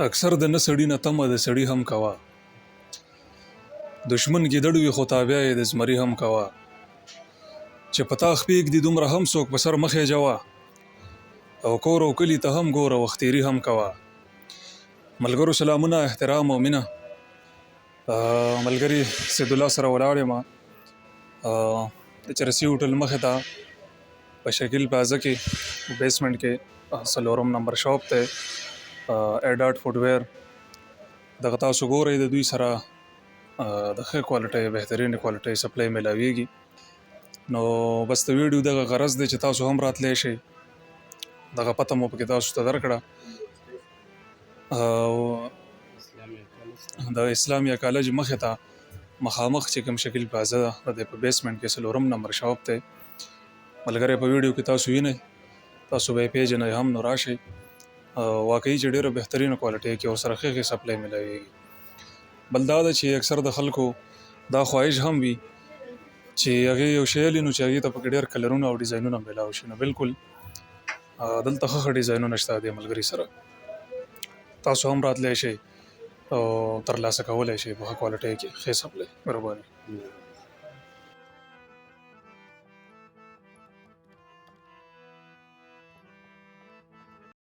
اکثر د نه سړي نه تمه د سړي هم کوه. دشمن ګیدړ وي خو تابع یې د زمري هم کوه. چې په تا خپې ږدي دومره هم څوک په سر مخې جوه. او کور او کلي ته هم ګوره وختیري هم کوه. ملګرو سلامونه، احترام او مینه. ملګري سید الله سره ولاړ یم د چرسي هوټل مخې ته په شکیل پلازه کې بیسمنټ کې 4 نمبر شاپ ته ایډاټ فوټویر. دغه تاسو ګورئ د دوی سره د ښه کوالټۍ بهترین کوالټۍ سپلای میلاویږي. نو بس د ویډیو دغه غرض دی چې تاسو هم راتلی شئ. دغه پته مو پکې تاسو ته درکړه. د اسلامیه کالج مخې ته مخامخ چې کوم شکیل پلازه ده د په بیسمنټ کې 4 نمبر شاپ ته. ملګری په ویډیو کې تاسو وینئ، تاسو به یې پیژنئ هم، نو راشئ. واقعي چې ډېره بهترینه کوالټۍ کې ورسره ښې سپلای میلاویږي. بل دا ده چې اکثر د خلکو دا خواهش هم وي چې هغې یو شی الي نو چې هغې ته پکې ډېر کلرونه او ډیزاینونه میلاو شي. نو بالکل دلته ښه ډیزاینونه شته دې ملګري سره. تاسو هم راتلی شئ او ترلاسه کولی شئ په ښه کوالټۍ کې ښې سپلای. مهرباني.